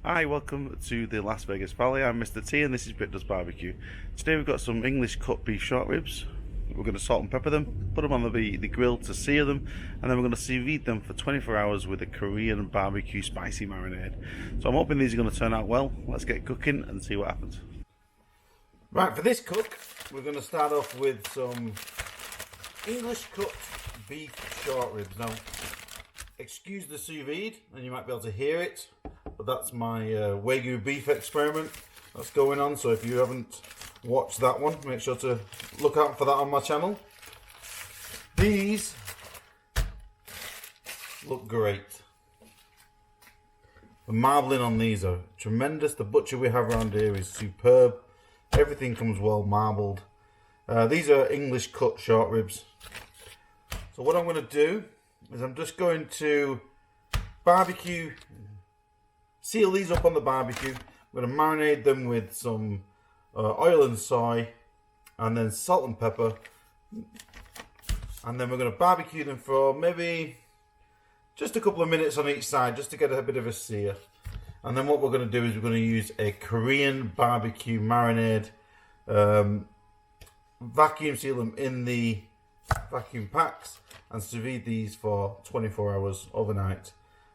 Hi, welcome to the Las Vegas Valley. I'm Mr. T and this is BritDoesBBQ. Today we've got some English cut beef short ribs. We're going to salt and pepper them, put them on the grill to sear them, and then we're going to sous vide them for 24 hours with a Korean barbecue spicy marinade. So I'm hoping these are going to turn out well. Let's get cooking and see what happens. Right, for this cook, we're going to start off with some English cut beef short ribs. Now, excuse the sous vide, and you might be able to hear it, but that's my Wagyu beef experiment that's going on. So if you haven't watched that one, make sure to look out for that on my channel. These look great. The marbling on these are tremendous. The butcher we have around here is superb. Everything comes well marbled. These are English cut short ribs. So what I'm going to do is I'm just going to seal these up on the barbecue. I'm going to marinate them with some oil and soy, and then salt and pepper. And then we're going to barbecue them for maybe just a couple of minutes on each side, just to get a bit of a sear. And then what we're going to do is we're going to use a Korean barbecue marinade, vacuum seal them in the vacuum packs, and sous vide these for 24 hours overnight.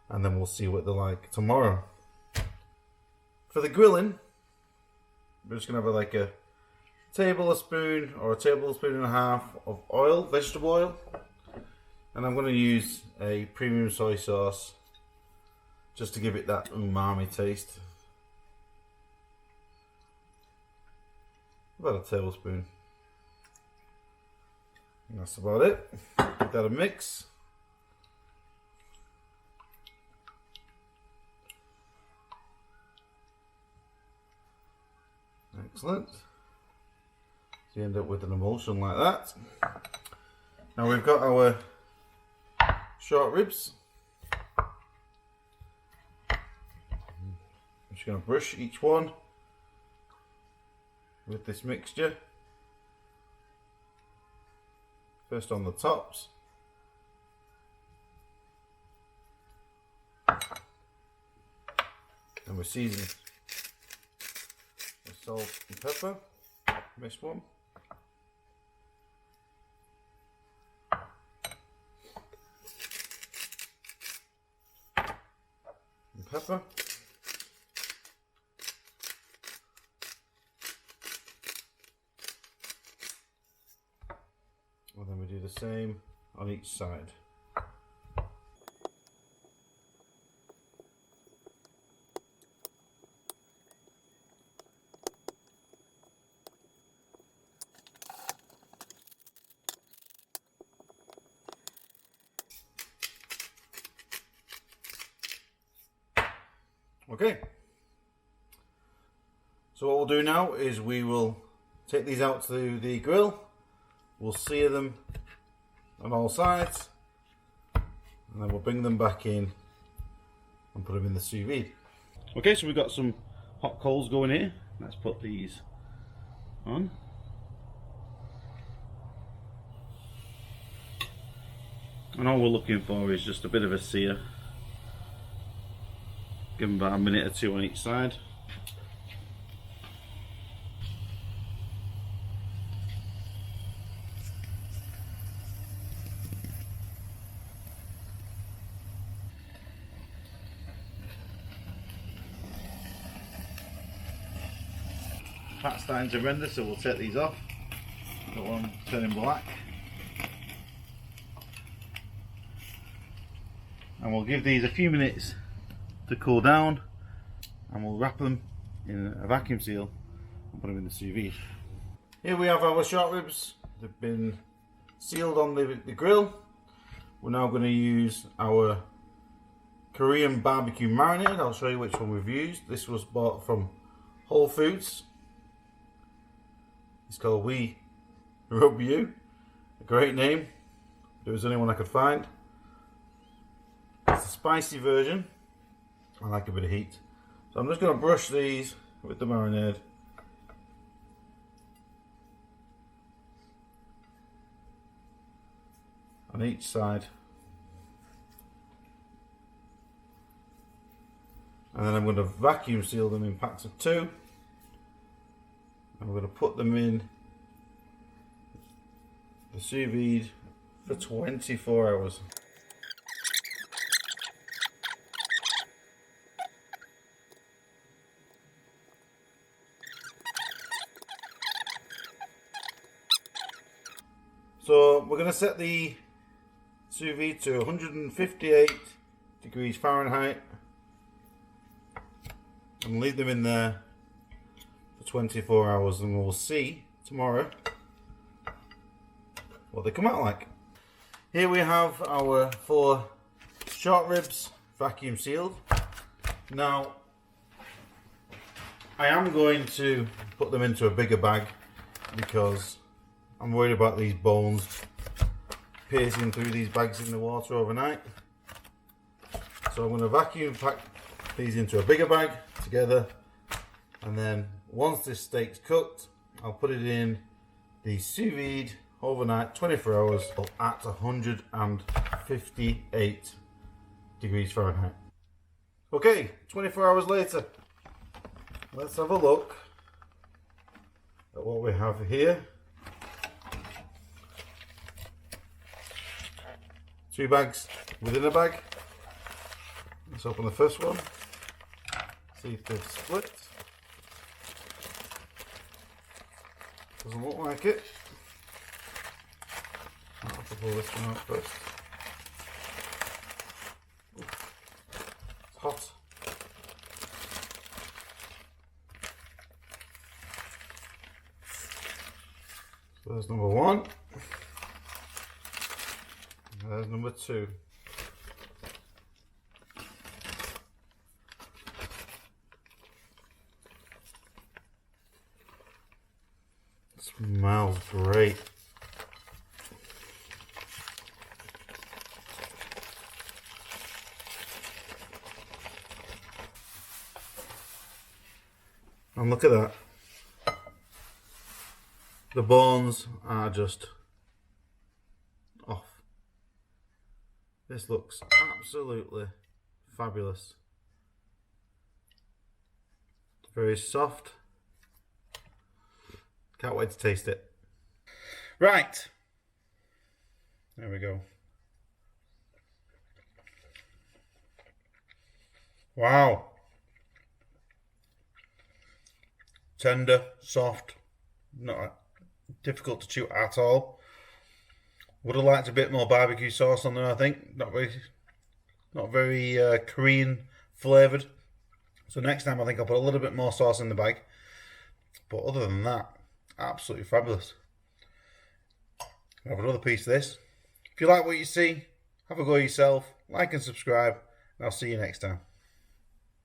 And then we'll see what they're like tomorrow. For the grilling, we're just going to have like a tablespoon or a tablespoon and a half of oil, vegetable oil. And I'm going to use a premium soy sauce just to give it that umami taste. About a tablespoon. And that's about it. Give that a mix. Excellent. So you end up with an emulsion like that. Now we've got our short ribs. I'm just going to brush each one with this mixture. First on the tops. And we're seasoning with salt and pepper. Mixed one. And pepper. And then we do the same on each side. Okay. So what we'll do now is we will take these out to the grill. We'll sear them on all sides, and then we'll bring them back in and put them in the sous vide. Okay, so we've got some hot coals going here. Let's put these on. And all we're looking for is just a bit of a sear. Give them about a minute or two on each side. Fat's starting to render, so we'll take these off. Don't want them turning black. And we'll give these a few minutes to cool down, and we'll wrap them in a vacuum seal and put them in the sous vide. Here we have our short ribs. They've been sealed on the grill. We're now going to use our Korean barbecue marinade. I'll show you which one we've used. This was bought from Whole Foods. It's called We Rub You. A great name. It was the only one I could find. It's a spicy version. I like a bit of heat. So I'm just going to brush these with the marinade. On each side. And then I'm going to vacuum seal them in packs of 2. I'm going to put them in the sous vide for 24 hours. So we're going to set the sous vide to 158 degrees Fahrenheit and leave them in there for 24 hours, and we'll see tomorrow what they come out like. Here we have our 4 short ribs vacuum sealed. Now I am going to put them into a bigger bag because I'm worried about these bones piercing through these bags in the water overnight. So I'm going to vacuum pack these into a bigger bag together, and then once this steak's cooked, I'll put it in the sous vide overnight 24 hours at 158 degrees Fahrenheit. Okay, 24 hours later, let's have a look at what we have here. 2 bags within a bag. Let's open the first one, see if they've split. Doesn't look like it. I'll have to pull this one out first. It's hot. So there's number 1. And there's number 2. Smells great. And look at that. The bones are just off. This looks absolutely fabulous. Very soft. Can't wait to taste it. Right. There we go. Wow. Tender, soft, not difficult to chew at all. Would have liked a bit more barbecue sauce on there, I think. Not very Korean flavoured. So next time I think I'll put a little bit more sauce in the bag. But other than that, absolutely fabulous. I'll have another piece of this. If you like what you see, have a go yourself. Like and subscribe. And I'll see you next time.